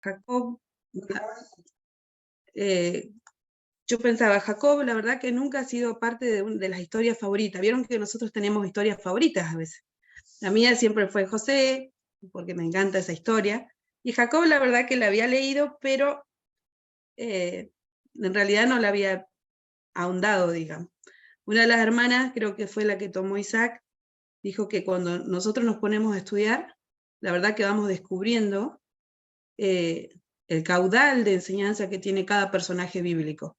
Jacob, eh, yo pensaba, Jacob, la verdad que nunca ha sido parte de las historias favoritas. Vieron que nosotros tenemos historias favoritas a veces. La mía siempre fue José, porque me encanta esa historia. Y Jacob, la verdad que la había leído, pero en realidad no la había ahondado, digamos. Una de las hermanas, creo que fue la que tomó Isaac, dijo que cuando nosotros nos ponemos a estudiar, la verdad que vamos descubriendo el caudal de enseñanza que tiene cada personaje bíblico.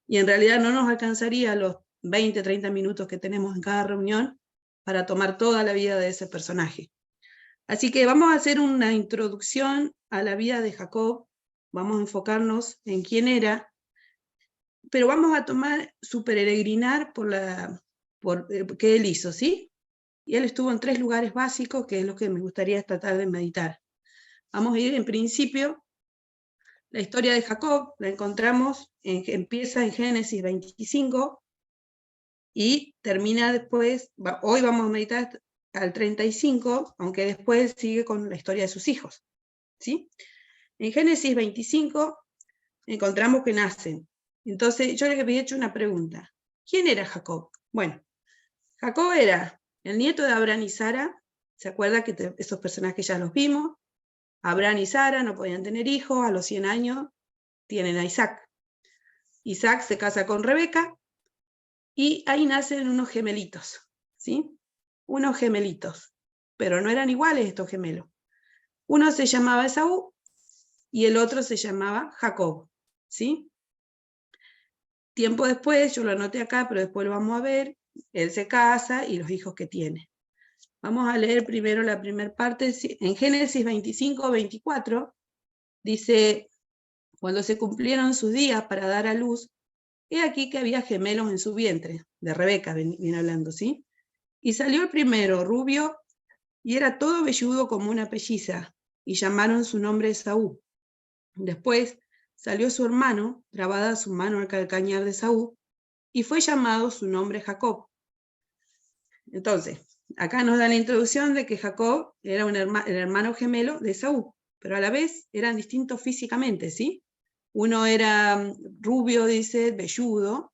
Y en realidad no nos alcanzaría los 20, 30 minutos que tenemos en cada reunión para tomar toda la vida de ese personaje. Así que vamos a hacer una introducción a la vida de Jacob, vamos a enfocarnos en quién era, pero vamos a tomar su peregrinar por que él hizo, ¿sí? Y él estuvo en 3 lugares básicos, que es lo que me gustaría esta tarde meditar. Vamos a ir en principio, la historia de Jacob, la encontramos, empieza en Génesis 25 y termina después, hoy vamos a meditar al 35, aunque después sigue con la historia de sus hijos, ¿sí? En Génesis 25 encontramos que nacen. Entonces yo les había hecho una pregunta. ¿Quién era Jacob? Bueno, Jacob era el nieto de Abraham y Sara. ¿Se acuerda que esos personajes ya los vimos? Abraham y Sara no podían tener hijos, a los 100 años tienen a Isaac. Isaac se casa con Rebeca y ahí nacen unos gemelitos, ¿sí? Unos gemelitos, pero no eran iguales estos gemelos. Uno se llamaba Esaú y el otro se llamaba Jacob, ¿sí? Tiempo después, yo lo anoté acá, pero después lo vamos a ver, él se casa y los hijos que tiene. Vamos a leer primero la primera parte, en Génesis 25, 24, dice, cuando se cumplieron sus días para dar a luz, he aquí que había gemelos en su vientre, de Rebeca viene hablando, ¿sí? Y salió el primero, rubio, y era todo velludo como una pelliza, y llamaron su nombre Esaú. Después salió su hermano, trabada su mano al calcañar de Esaú, y fue llamado su nombre Jacob. Entonces, acá nos da la introducción de que Jacob era el hermano gemelo de Esaú, pero a la vez eran distintos físicamente, ¿sí? Uno era rubio, dice, velludo,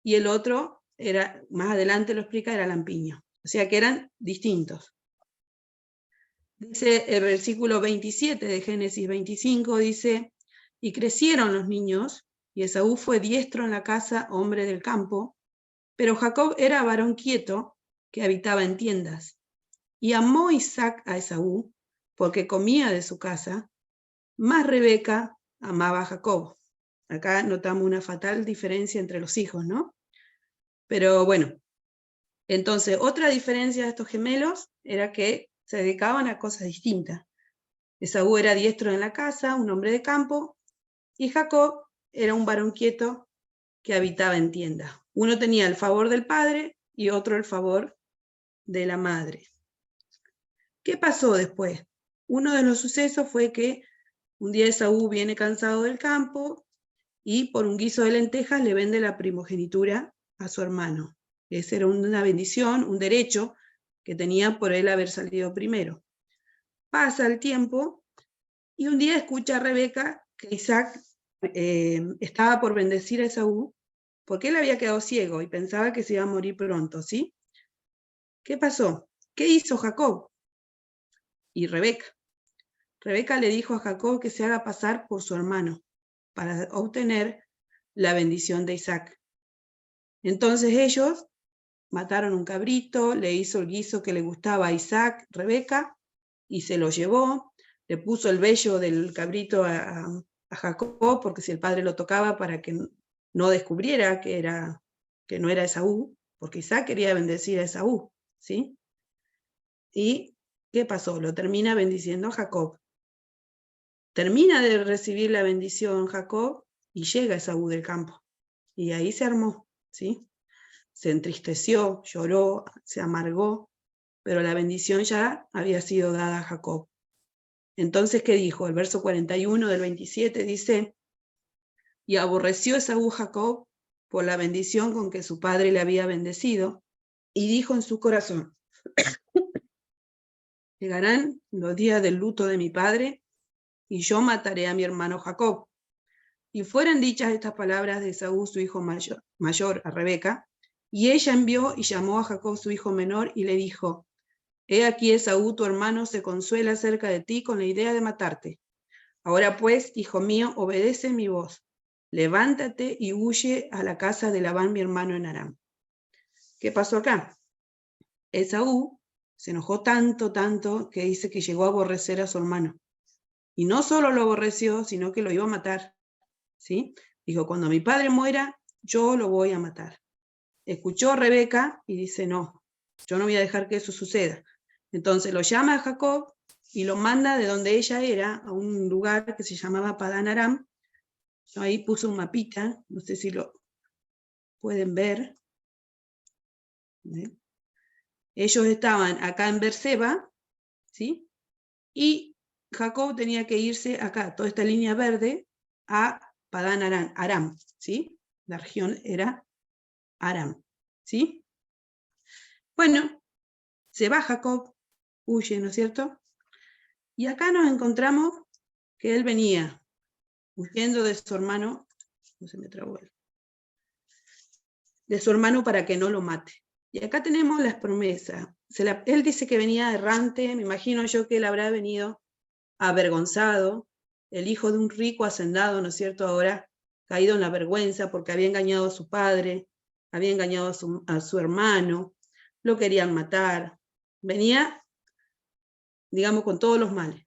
y el otro era, más adelante lo explica, era lampiño. O sea que eran distintos. Dice el versículo 27 de Génesis 25, dice, y crecieron los niños, y Esaú fue diestro en la casa, hombre del campo, pero Jacob era varón quieto, que habitaba en tiendas. Y amó Isaac a Esaú, porque comía de su casa, más Rebeca amaba a Jacob. Acá notamos una fatal diferencia entre los hijos, ¿no? Pero bueno, entonces otra diferencia de estos gemelos era que se dedicaban a cosas distintas. Esaú era diestro en la casa, un hombre de campo, y Jacob era un varón quieto que habitaba en tiendas. Uno tenía el favor del padre y otro el favor de la madre. ¿Qué pasó después? Uno de los sucesos fue que un día Esaú viene cansado del campo y por un guiso de lentejas le vende la primogenitura a su hermano. Esa era una bendición, un derecho que tenía por él haber salido primero. Pasa el tiempo y un día escucha a Rebeca que Isaac estaba por bendecir a Esaú porque él había quedado ciego y pensaba que se iba a morir pronto, ¿sí? ¿Qué pasó? ¿Qué hizo Jacob? Y Rebeca. Rebeca le dijo a Jacob que se haga pasar por su hermano para obtener la bendición de Isaac. Entonces ellos mataron un cabrito, le hizo el guiso que le gustaba a Isaac, Rebeca, y se lo llevó, le puso el vello del cabrito a Jacob, porque si el padre lo tocaba para que no descubriera que no era Esaú, porque Isaac quería bendecir a Esaú, ¿sí? ¿Y qué pasó? Lo termina bendiciendo a Jacob. Termina de recibir la bendición Jacob y llega Esaú del campo. Y ahí se armó, ¿sí? Se entristeció, lloró, se amargó, pero la bendición ya había sido dada a Jacob. Entonces, ¿qué dijo? El verso 41 del 27 dice, y aborreció Esaú Jacob por la bendición con que su padre le había bendecido, y dijo en su corazón, llegarán los días del luto de mi padre, y yo mataré a mi hermano Jacob. Y fueron dichas estas palabras de Esaú, su hijo mayor, a Rebeca, y ella envió y llamó a Jacob, su hijo menor, y le dijo: He aquí Esaú, tu hermano, se consuela acerca de ti con la idea de matarte. Ahora pues, hijo mío, obedece mi voz. Levántate y huye a la casa de Labán, mi hermano, en Aram. ¿Qué pasó acá? Esaú se enojó tanto, que dice que llegó a aborrecer a su hermano. Y no solo lo aborreció, sino que lo iba a matar. ¿Sí? Dijo: cuando mi padre muera, yo lo voy a matar. Escuchó a Rebeca y dice: no, yo no voy a dejar que eso suceda. Entonces lo llama a Jacob y lo manda de donde ella era a un lugar que se llamaba Padán Aram. Yo ahí puse un mapita, no sé si lo pueden ver. Ellos estaban acá en Berseba, ¿sí? Y Jacob tenía que irse acá, toda esta línea verde, a Padán Aram, ¿sí? La región era Aram, ¿sí? Bueno, se va Jacob, huye, ¿no es cierto? Y acá nos encontramos que él venía huyendo de su hermano, no se me trabó él, de su hermano para que no lo mate. Y acá tenemos las promesas. Él dice que venía errante, me imagino yo que él habrá venido avergonzado, el hijo de un rico hacendado, ¿no es cierto? Ahora caído en la vergüenza porque había engañado a su padre, había engañado a su hermano, lo querían matar. Venía, digamos, con todos los males.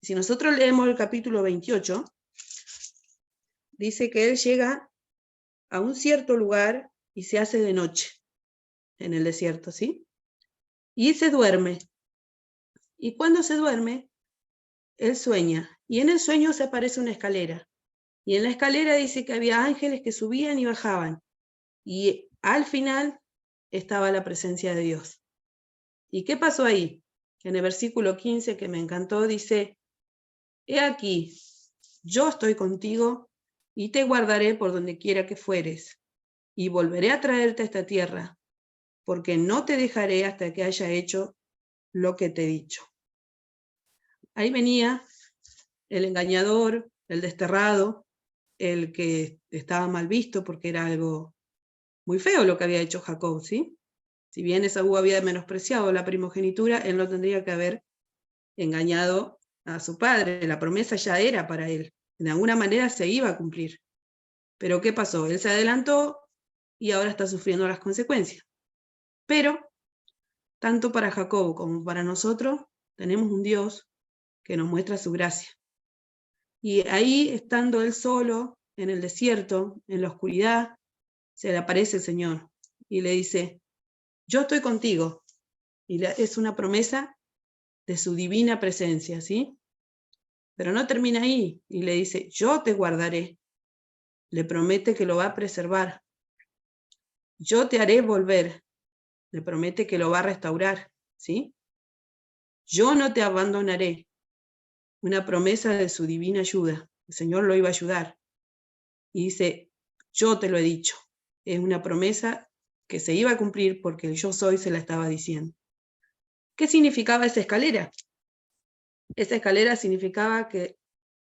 Si nosotros leemos el capítulo 28, dice que él llega a un cierto lugar y se hace de noche en el desierto, ¿sí? Y se duerme. Y cuando se duerme, él sueña. Y en el sueño se aparece una escalera. Y en la escalera dice que había ángeles que subían y bajaban. Y al final estaba la presencia de Dios. ¿Y qué pasó ahí? En el versículo 15, que me encantó, dice: He aquí, yo estoy contigo y te guardaré por donde quiera que fueres, y volveré a traerte a esta tierra, porque no te dejaré hasta que haya hecho lo que te he dicho. Ahí venía el engañador, el desterrado, el que estaba mal visto porque era algo muy feo lo que había hecho Jacob, ¿sí? Si bien Esaú había menospreciado la primogenitura, él no tendría que haber engañado a su padre. La promesa ya era para él. De alguna manera se iba a cumplir. Pero ¿qué pasó? Él se adelantó y ahora está sufriendo las consecuencias. Pero, tanto para Jacob como para nosotros, tenemos un Dios que nos muestra su gracia. Y ahí, estando él solo, en el desierto, en la oscuridad, se le aparece el Señor y le dice: yo estoy contigo. Y es una promesa de su divina presencia, ¿sí? Pero no termina ahí, y le dice: yo te guardaré. Le promete que lo va a preservar. Yo te haré volver. Le promete que lo va a restaurar, ¿sí? Yo no te abandonaré. Una promesa de su divina ayuda. El Señor lo iba a ayudar. Y dice: yo te lo he dicho. Es una promesa que se iba a cumplir porque el yo soy se la estaba diciendo. ¿Qué significaba esa escalera? Esa escalera significaba que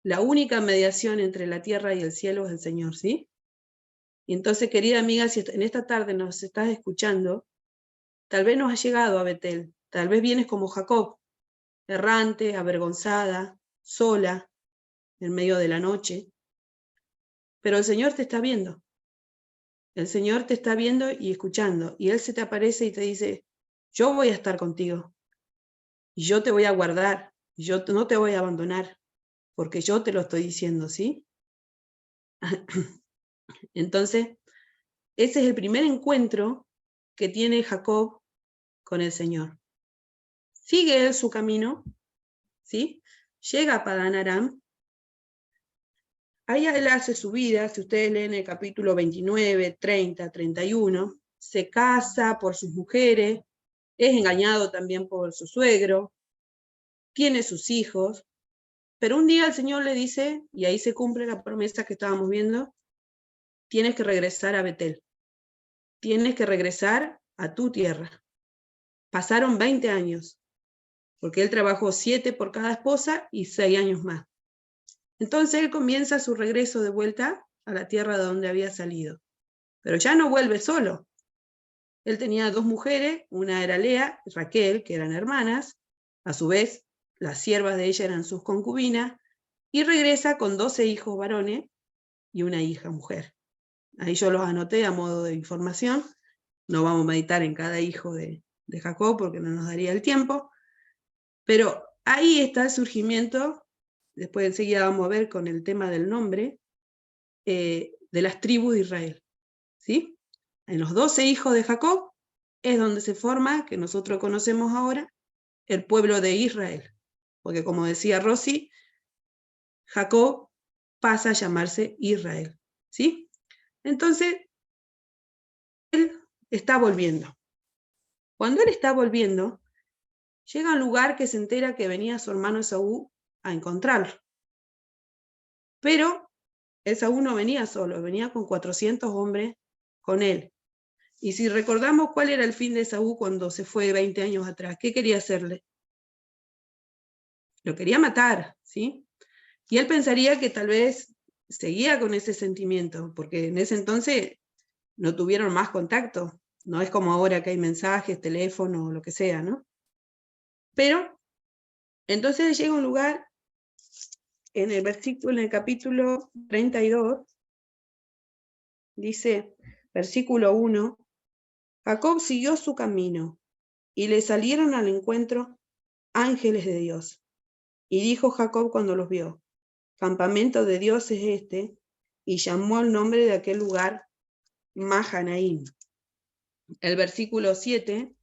la única mediación entre la tierra y el cielo es el Señor, ¿sí? Y entonces, querida amiga, si en esta tarde nos estás escuchando, tal vez no has llegado a Betel, tal vez vienes como Jacob, errante, avergonzada, sola, en medio de la noche, pero el Señor te está viendo. El Señor te está viendo y escuchando, y Él se te aparece y te dice: yo voy a estar contigo, y yo te voy a guardar, y yo no te voy a abandonar, porque yo te lo estoy diciendo, ¿sí? Entonces, ese es el primer encuentro que tiene Jacob con el Señor. Sigue él su camino, ¿sí? Llega a Padán Aram. Ahí él hace su vida, si ustedes leen el capítulo 29, 30, 31, se casa por sus mujeres, es engañado también por su suegro, tiene sus hijos, pero un día el Señor le dice, y ahí se cumple la promesa que estábamos viendo: tienes que regresar a Betel, tienes que regresar a tu tierra. Pasaron 20 años, porque él trabajó 7 por cada esposa y 6 años más. Entonces él comienza su regreso de vuelta a la tierra de donde había salido. Pero ya no vuelve solo. Él tenía 2 mujeres, una era Lea y Raquel, que eran hermanas, a su vez las siervas de ella eran sus concubinas, y regresa con 12 hijos varones y una hija mujer. Ahí yo los anoté a modo de información. No vamos a meditar en cada hijo de Jacob porque no nos daría el tiempo, pero ahí está el surgimiento, después enseguida vamos a ver con el tema del nombre, de las tribus de Israel. ¿Sí? En los 12 hijos de Jacob es donde se forma, que nosotros conocemos ahora, el pueblo de Israel. Porque como decía Rosy, Jacob pasa a llamarse Israel. ¿Sí? Entonces, él está volviendo. Cuando él está volviendo, llega a un lugar que se entera que venía su hermano Esaú a encontrarlo. Pero Esaú no venía solo, venía con 400 hombres con él. Y si recordamos cuál era el fin de Esaú cuando se fue 20 años atrás, ¿qué quería hacerle? Lo quería matar, ¿sí? Y él pensaría que tal vez seguía con ese sentimiento, porque en ese entonces no tuvieron más contacto. No es como ahora que hay mensajes, teléfono, lo que sea, ¿no? Pero entonces llega a un lugar en el capítulo 32, dice, versículo 1, Jacob siguió su camino y le salieron al encuentro ángeles de Dios. Y dijo Jacob cuando los vio, campamento de Dios es este, y llamó el nombre de aquel lugar Mahanaim. El versículo 7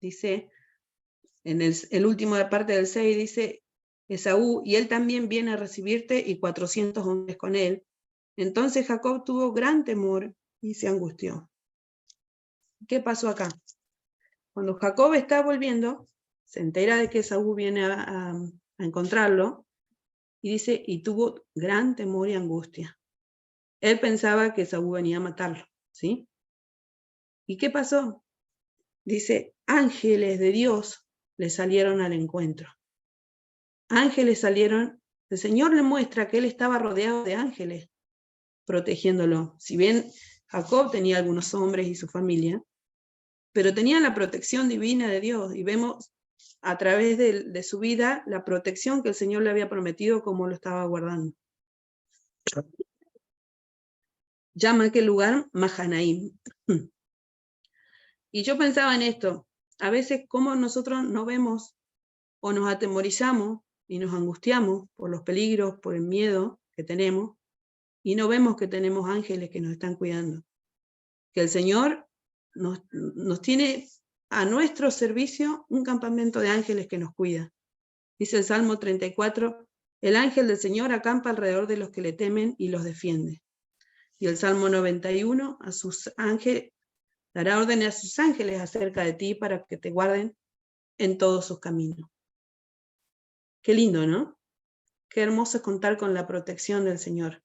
dice, en el último de parte del 6 dice, Esaú, y él también viene a recibirte y 400 hombres con él. Entonces Jacob tuvo gran temor y se angustió. ¿Qué pasó acá? Cuando Jacob está volviendo, se entera de que Esaú viene a encontrarlo, y dice, y tuvo gran temor y angustia. Él pensaba que Esaú venía a matarlo, ¿sí? ¿Y qué pasó? Dice, ángeles de Dios le salieron al encuentro. Ángeles salieron, el Señor le muestra que él estaba rodeado de ángeles, protegiéndolo. Si bien Jacob tenía algunos hombres y su familia, pero tenía la protección divina de Dios, y vemos a través de su vida la protección que el Señor le había prometido, como lo estaba guardando. Llama aquel lugar Mahanaim. Y yo pensaba en esto, a veces cómo nosotros no vemos o nos atemorizamos y nos angustiamos por los peligros, por el miedo que tenemos, y no vemos que tenemos ángeles que nos están cuidando. Que el Señor nos tiene a nuestro servicio un campamento de ángeles que nos cuida. Dice el Salmo 34, el ángel del Señor acampa alrededor de los que le temen y los defiende. Y el Salmo 91, a sus ángeles, dará órdenes a sus ángeles acerca de ti para que te guarden en todos sus caminos. Qué lindo, ¿no? Qué hermoso es contar con la protección del Señor.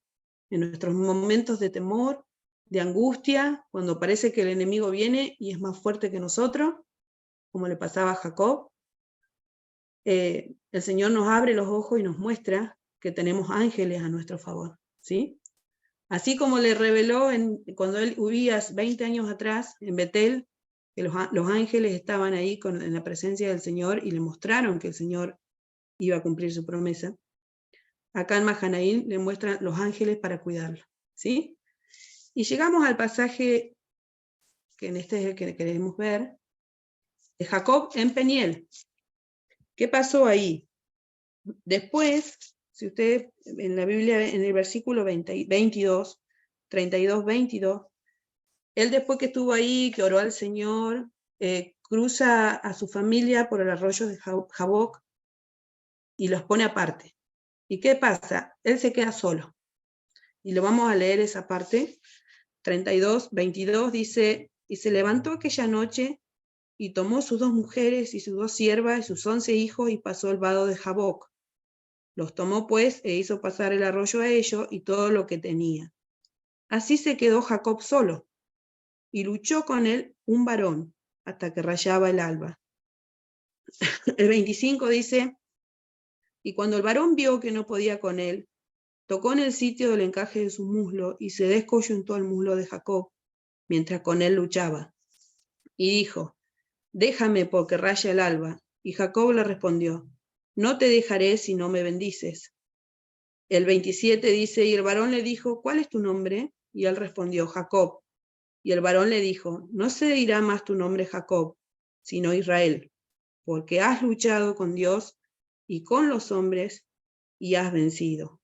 En nuestros momentos de temor, de angustia, cuando parece que el enemigo viene y es más fuerte que nosotros, como le pasaba a Jacob, el Señor nos abre los ojos y nos muestra que tenemos ángeles a nuestro favor, ¿sí? Así como le reveló cuando él huía 20 años atrás en Betel, que los ángeles estaban ahí en la presencia del Señor y le mostraron que el Señor iba a cumplir su promesa. Acá en Mahanaim le muestran los ángeles para cuidarlo, ¿sí? Y llegamos al pasaje que en este es el que queremos ver, de Jacob en Peniel. ¿Qué pasó ahí? Después, si ustedes en la Biblia, en el versículo 22, 32, 22, él después que estuvo ahí, que oró al Señor, cruza a su familia por el arroyo de Jaboc y los pone aparte. ¿Y qué pasa? Él se queda solo. Y lo vamos a leer esa parte. 32, 22 dice, y se levantó aquella noche y tomó sus 2 mujeres y sus 2 siervas y sus 11 hijos y pasó el vado de Jaboc. Los tomó pues e hizo pasar el arroyo a ellos y todo lo que tenía. Así se quedó Jacob solo y luchó con él un varón hasta que rayaba el alba. El 25 dice, Y cuando el varón vio que no podía con él, tocó en el sitio del encaje de su muslo y se descoyuntó el muslo de Jacob, mientras con él luchaba. Y dijo, déjame porque raya el alba. Y Jacob le respondió, no te dejaré si no me bendices. El 27 dice, y el varón le dijo, ¿cuál es tu nombre? Y él respondió, Jacob. Y el varón le dijo, no se dirá más tu nombre Jacob, sino Israel, porque has luchado con Dios y con los hombres y has vencido.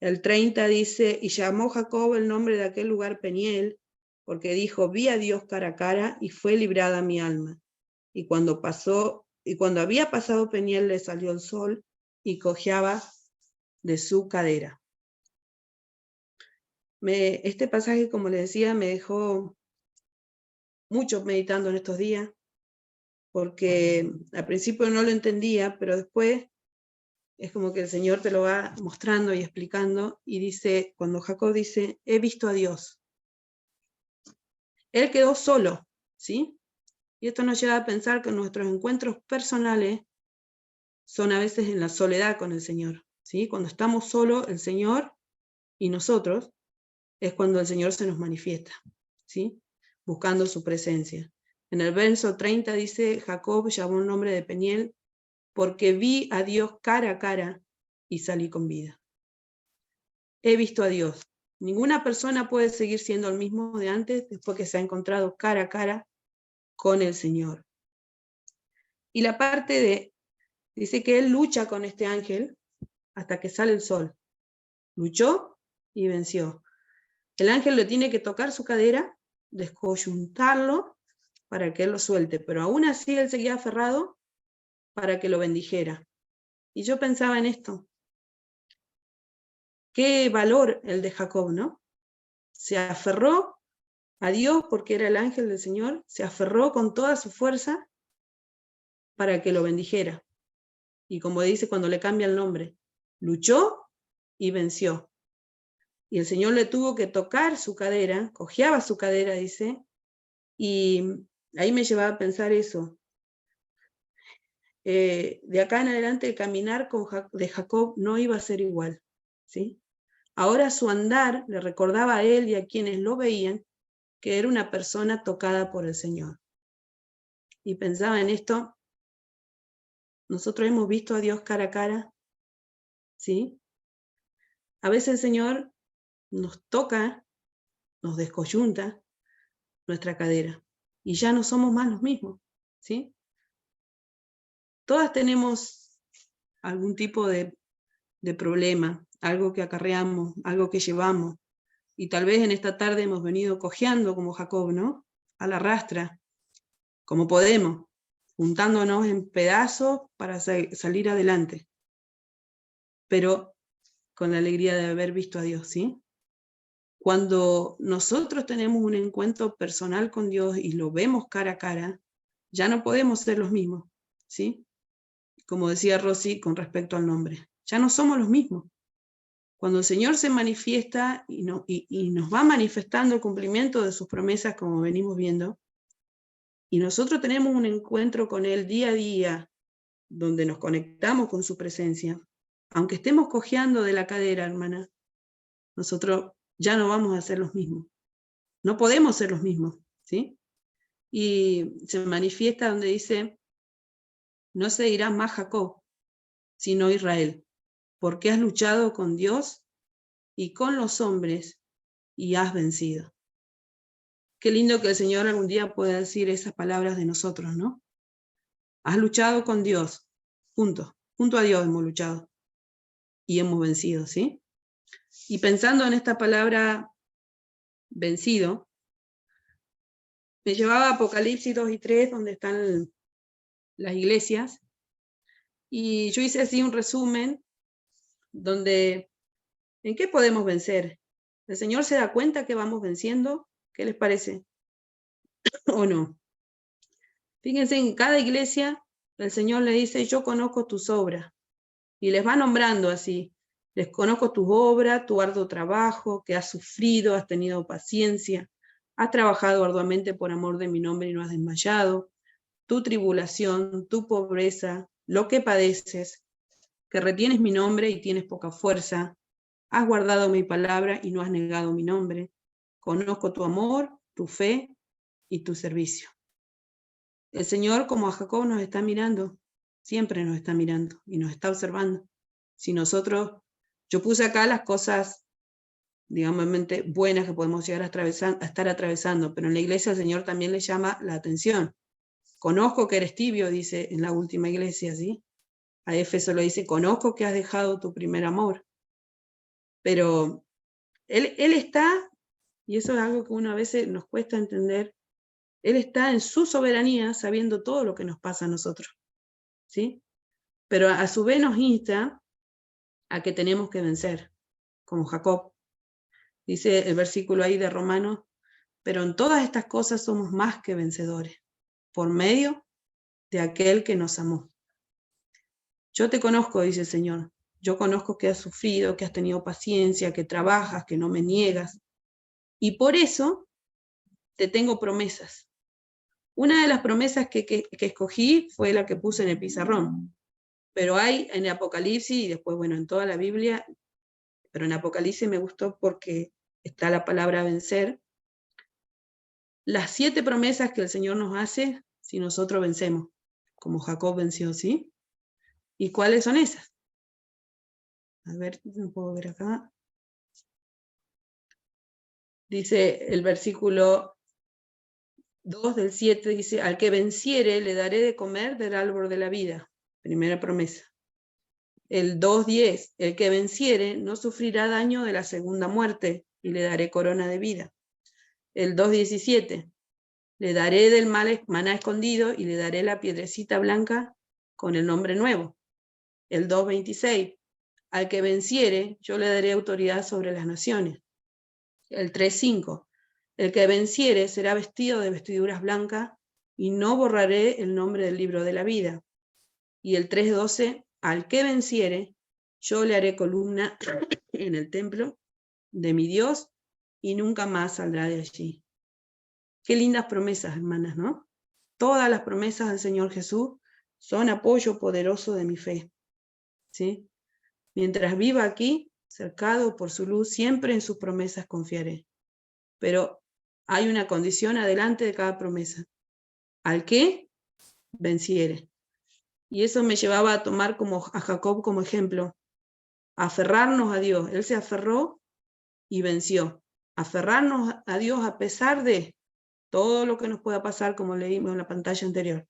El 30 dice, y llamó Jacob el nombre de aquel lugar Peniel, porque dijo, vi a Dios cara a cara y fue librada mi alma. Y cuando había pasado Peniel le salió el sol y cojeaba de su cadera. Este pasaje, como les decía, me dejó mucho meditando en estos días, porque al principio no lo entendía, pero después es como que el Señor te lo va mostrando y explicando, y dice, cuando Jacob dice, he visto a Dios. Él quedó solo, ¿sí? Y esto nos lleva a pensar que nuestros encuentros personales son a veces en la soledad con el Señor, ¿sí? Cuando estamos solos, el Señor y nosotros, es cuando el Señor se nos manifiesta, ¿sí? Buscando su presencia. En el verso 30 dice, Jacob llamó el nombre de Peniel, porque vi a Dios cara a cara y salí con vida. He visto a Dios. Ninguna persona puede seguir siendo el mismo de antes después que se ha encontrado cara a cara con el Señor. Y la parte de, dice que él lucha con este ángel hasta que sale el sol. Luchó y venció. El ángel le tiene que tocar su cadera, descoyuntarlo para que él lo suelte, pero aún así él seguía aferrado para que lo bendijera. Y yo pensaba en esto. Qué valor el de Jacob, ¿no? Se aferró a Dios porque era el ángel del Señor, se aferró con toda su fuerza para que lo bendijera. Y como dice cuando le cambia el nombre, luchó y venció. Y el Señor le tuvo que tocar su cadera, cojeaba su cadera, dice, y ahí me llevaba a pensar eso. De acá en adelante el caminar de Jacob no iba a ser igual, ¿sí? Ahora su andar le recordaba a él y a quienes lo veían que era una persona tocada por el Señor. Y pensaba en esto, nosotros hemos visto a Dios cara a cara, ¿sí? A veces el Señor nos toca, nos descoyunta nuestra cadera y ya no somos más los mismos, ¿sí? Todas tenemos algún tipo de problema, algo que acarreamos, algo que llevamos, y tal vez en esta tarde hemos venido cojeando como Jacob, ¿no? A la rastra, como podemos, juntándonos en pedazos para salir adelante, pero con la alegría de haber visto a Dios, ¿sí? Cuando nosotros tenemos un encuentro personal con Dios y lo vemos cara a cara, ya no podemos ser los mismos, ¿sí? Como decía Rosy con respecto al nombre, ya no somos los mismos. Cuando el Señor se manifiesta y nos va manifestando el cumplimiento de sus promesas, como venimos viendo, y nosotros tenemos un encuentro con Él día a día, donde nos conectamos con su presencia, aunque estemos cojeando de la cadera, hermana, nosotros ya no vamos a ser los mismos. No podemos ser los mismos, ¿sí? Y se manifiesta donde dice, no se dirá más Jacob, sino Israel, porque has luchado con Dios y con los hombres y has vencido. Qué lindo que el Señor algún día pueda decir esas palabras de nosotros, ¿no? Has luchado con Dios, junto a Dios hemos luchado y hemos vencido, ¿sí? Y pensando en esta palabra vencido, me llevaba a Apocalipsis 2 y 3, donde están las iglesias, y yo hice así un resumen, donde, ¿en qué podemos vencer? ¿El Señor se da cuenta que vamos venciendo? ¿Qué les parece? ¿O no? Fíjense, en cada iglesia el Señor le dice, yo conozco tus obras, y les va nombrando así, les conozco tus obras, tu arduo trabajo, que has sufrido, has tenido paciencia, has trabajado arduamente por amor de mi nombre y no has desmayado, tu tribulación, tu pobreza, lo que padeces, que retienes mi nombre y tienes poca fuerza. Has guardado mi palabra y no has negado mi nombre. Conozco tu amor, tu fe y tu servicio. El Señor, como a Jacob, nos está mirando, siempre nos está mirando y nos está observando. Si nosotros, yo puse acá las cosas, digamos, buenas que podemos llegar a estar atravesando, pero en la iglesia el Señor también le llama la atención. Conozco que eres tibio, dice en la última iglesia, ¿sí? A Éfeso lo dice, conozco que has dejado tu primer amor. Pero él está, y eso es algo que uno a veces nos cuesta entender, Él está en su soberanía sabiendo todo lo que nos pasa a nosotros, ¿sí? Pero a su vez nos insta a que tenemos que vencer, como Jacob. Dice el versículo ahí de Romanos, pero en todas estas cosas somos más que vencedores, por medio de aquel que nos amó. Yo te conozco, dice el Señor. Yo conozco que has sufrido, que has tenido paciencia, que trabajas, que no me niegas. Y por eso te tengo promesas. Una de las promesas que escogí fue la que puse en el pizarrón. Pero hay en el Apocalipsis, y después, bueno, en toda la Biblia, pero en Apocalipsis me gustó porque está la palabra vencer. Las 7 promesas que el Señor nos hace si nosotros vencemos, como Jacob venció, ¿sí? ¿Y cuáles son esas? A ver, no puedo ver acá. Dice el versículo 2 del 7, dice, al que venciere le daré de comer del árbol de la vida. Primera promesa. El 2:10, el que venciere no sufrirá daño de la segunda muerte y le daré corona de vida. El 2:17, le daré del maná escondido y le daré la piedrecita blanca con el nombre nuevo. El 2:26, al que venciere yo le daré autoridad sobre las naciones. El 3:5, el que venciere será vestido de vestiduras blancas y no borraré el nombre del libro de la vida. Y el 3:12, al que venciere yo le haré columna en el templo de mi Dios y nunca más saldrá de allí. Qué lindas promesas, hermanas, ¿no? Todas las promesas del Señor Jesús son apoyo poderoso de mi fe, ¿sí? Mientras viva aquí, cercado por su luz, siempre en sus promesas confiaré. Pero hay una condición adelante de cada promesa. Al que venciere. Y eso me llevaba a tomar a Jacob como ejemplo. Aferrarnos a Dios. Él se aferró y venció. Aferrarnos a Dios a pesar de todo lo que nos pueda pasar, como leímos en la pantalla anterior.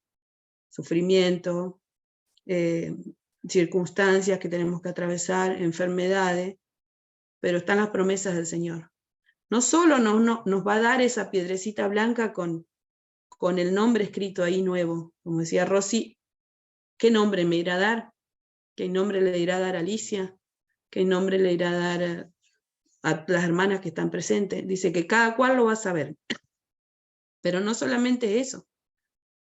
Sufrimiento, circunstancias que tenemos que atravesar, enfermedades, pero están las promesas del Señor. No solo nos va a dar esa piedrecita blanca con el nombre escrito ahí nuevo, como decía Rosy, ¿qué nombre me irá a dar? ¿Qué nombre le irá a dar a Alicia? ¿Qué nombre le irá a dar a las hermanas que están presentes? Dice que cada cual lo va a saber. Pero no solamente eso,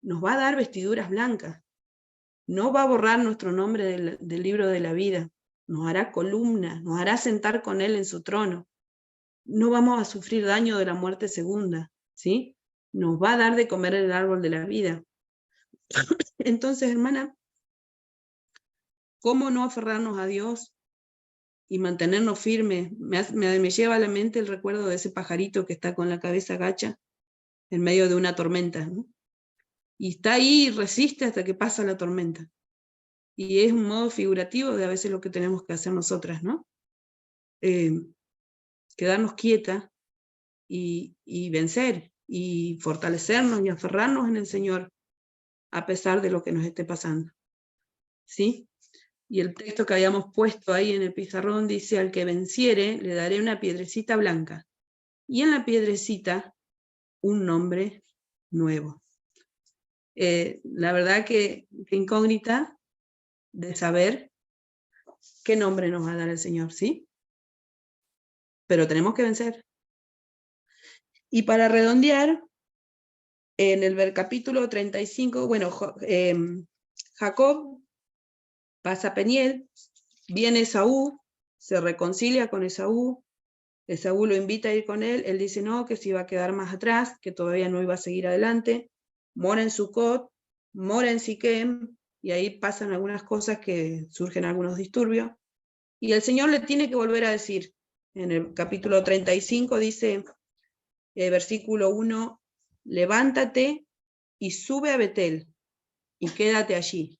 nos va a dar vestiduras blancas, no va a borrar nuestro nombre del libro de la vida, nos hará columna, nos hará sentar con él en su trono, no vamos a sufrir daño de la muerte segunda, ¿sí? Nos va a dar de comer el árbol de la vida. Entonces, hermana, ¿cómo no aferrarnos a Dios y mantenernos firmes? Me lleva a la mente el recuerdo de ese pajarito que está con la cabeza gacha en medio de una tormenta, ¿no? Y está ahí y resiste hasta que pasa la tormenta. Y es un modo figurativo de a veces lo que tenemos que hacer nosotras, ¿no? Quedarnos quietas y vencer, y fortalecernos y aferrarnos en el Señor, a pesar de lo que nos esté pasando, ¿sí? Y el texto que habíamos puesto ahí en el pizarrón dice, al que venciere le daré una piedrecita blanca, y en la piedrecita un nombre nuevo. La verdad que incógnita de saber qué nombre nos va a dar el Señor, ¿sí? Pero tenemos que vencer. Y para redondear, en el capítulo 35, bueno, Jacob pasa a Peniel, viene Esaú, se reconcilia con Esaú lo invita a ir con él dice no, que se iba a quedar más atrás, que todavía no iba a seguir adelante, mora en Sucot, mora en Siquem, y ahí pasan algunas cosas que surgen algunos disturbios, y el Señor le tiene que volver a decir, en el capítulo 35 dice, versículo 1, levántate y sube a Betel, y quédate allí,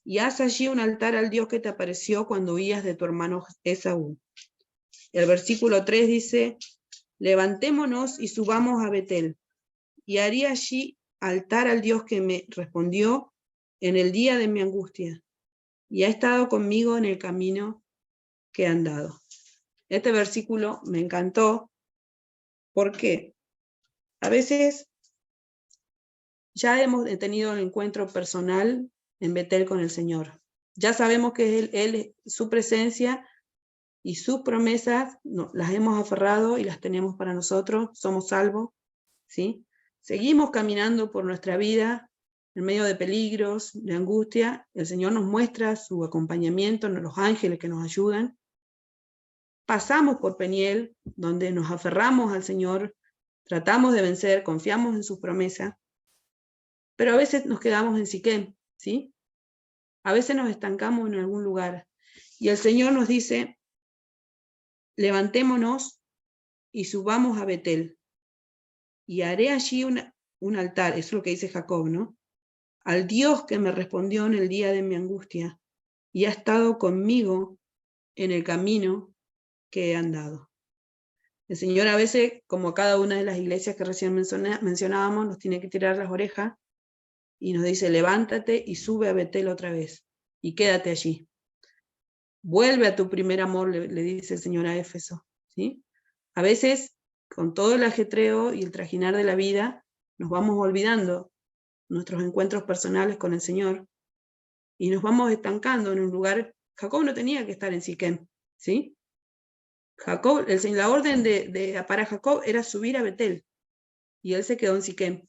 y haz allí un altar al Dios que te apareció cuando huías de tu hermano Esaú. El versículo 3 dice, levantémonos y subamos a Betel, y haré allí altar al Dios que me respondió en el día de mi angustia, y ha estado conmigo en el camino que he andado. Este versículo me encantó porque a veces ya hemos tenido el encuentro personal en Betel con el Señor. Ya sabemos que Él, su presencia y sus promesas las hemos aferrado y las tenemos para nosotros, somos salvos, ¿sí? Seguimos caminando por nuestra vida en medio de peligros, de angustia. El Señor nos muestra su acompañamiento, los ángeles que nos ayudan. Pasamos por Peniel, donde nos aferramos al Señor, tratamos de vencer, confiamos en sus promesas, pero a veces nos quedamos en Siquem, ¿sí? A veces nos estancamos en algún lugar. Y el Señor nos dice, levantémonos y subamos a Betel, y haré allí un altar, eso es lo que dice Jacob, ¿no? Al Dios que me respondió en el día de mi angustia, y ha estado conmigo en el camino que he andado. El Señor a veces, como cada una de las iglesias que recién mencionábamos, nos tiene que tirar las orejas y nos dice, levántate y sube a Betel otra vez, y quédate allí. Vuelve a tu primer amor, le dice el Señor a Éfeso, ¿sí? A veces, con todo el ajetreo y el trajinar de la vida, nos vamos olvidando nuestros encuentros personales con el Señor y nos vamos estancando en un lugar. Jacob no tenía que estar en Siquem, ¿sí? Jacob, la orden para Jacob era subir a Betel, y él se quedó en Siquem.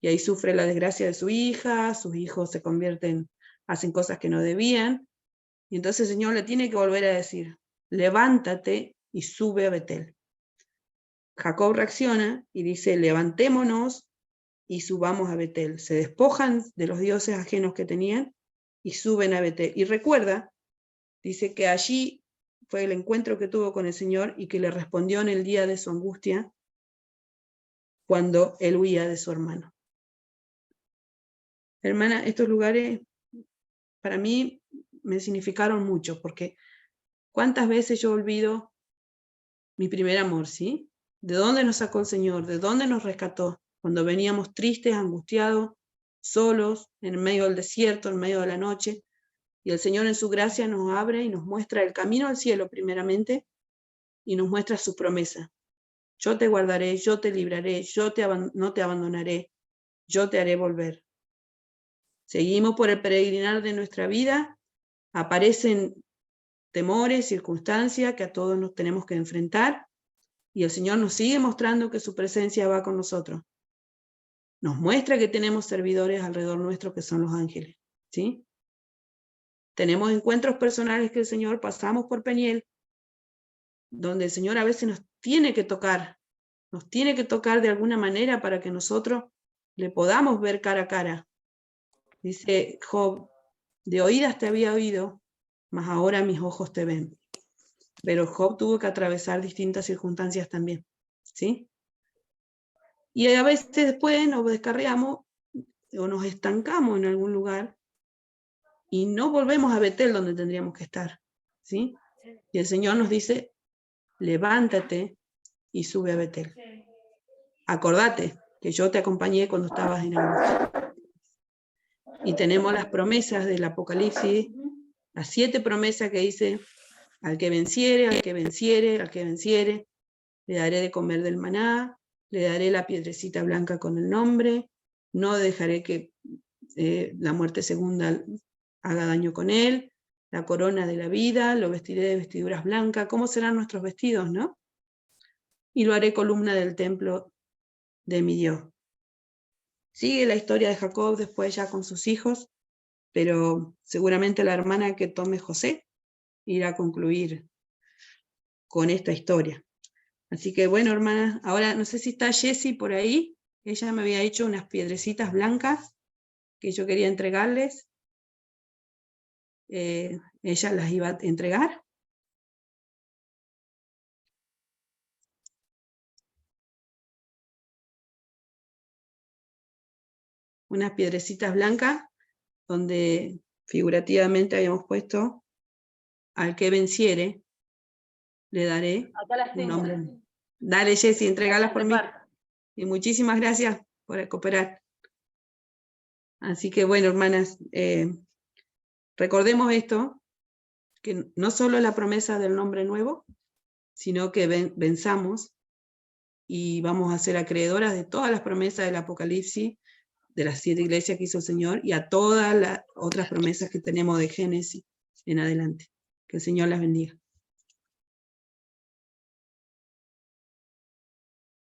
Y ahí sufre la desgracia de su hija, sus hijos se convierten, hacen cosas que no debían, y entonces el Señor le tiene que volver a decir, levántate y sube a Betel. Jacob reacciona y dice, levantémonos y subamos a Betel. Se despojan de los dioses ajenos que tenían y suben a Betel. Y recuerda, dice que allí fue el encuentro que tuvo con el Señor y que le respondió en el día de su angustia cuando él huía de su hermano. Hermana, estos lugares para mí me significaron mucho, porque cuántas veces yo olvido mi primer amor, ¿sí? ¿De dónde nos sacó el Señor? ¿De dónde nos rescató? Cuando veníamos tristes, angustiados, solos, en medio del desierto, en medio de la noche, y el Señor en su gracia nos abre y nos muestra el camino al cielo primeramente, y nos muestra su promesa. Yo te guardaré, yo te libraré, no te abandonaré, yo te haré volver. Seguimos por el peregrinar de nuestra vida, aparecen temores, circunstancias que a todos nos tenemos que enfrentar, y el Señor nos sigue mostrando que su presencia va con nosotros. Nos muestra que tenemos servidores alrededor nuestro que son los ángeles, ¿sí? Tenemos encuentros personales que el Señor, pasamos por Peniel, donde el Señor a veces nos tiene que tocar de alguna manera para que nosotros le podamos ver cara a cara. Dice Job, de oídas te había oído, mas ahora mis ojos te ven. Pero Job tuvo que atravesar distintas circunstancias también, ¿sí? Y a veces después nos descarriamos o nos estancamos en algún lugar y no volvemos a Betel donde tendríamos que estar, ¿sí? Y el Señor nos dice, levántate y sube a Betel. Acordate que yo te acompañé cuando estabas en angustia. Y tenemos las promesas del Apocalipsis, las 7 promesas que dice, al que venciere, al que venciere, al que venciere, le daré de comer del maná, le daré la piedrecita blanca con el nombre, no dejaré que la muerte segunda haga daño con él, la corona de la vida, lo vestiré de vestiduras blancas. ¿Cómo serán nuestros vestidos, no? Y lo haré columna del templo de mi Dios. Sigue la historia de Jacob después ya con sus hijos, pero seguramente la hermana que tome José irá a concluir con esta historia. Así que bueno, hermanas, ahora no sé si está Jessie por ahí, ella me había hecho unas piedrecitas blancas que yo quería entregarles, ella las iba a entregar. Unas piedrecitas blancas, donde figurativamente habíamos puesto: al que venciere, le daré Acá las un tengo. nombre. Dale, Jessy, entregalas por mí. Y muchísimas gracias por cooperar. Así que bueno, hermanas, recordemos esto, que no solo la promesa del nombre nuevo, sino que venzamos y vamos a ser acreedoras de todas las promesas del Apocalipsis, de las 7 iglesias que hizo el Señor, y a todas las otras promesas que tenemos de Génesis en adelante. Que el Señor las bendiga.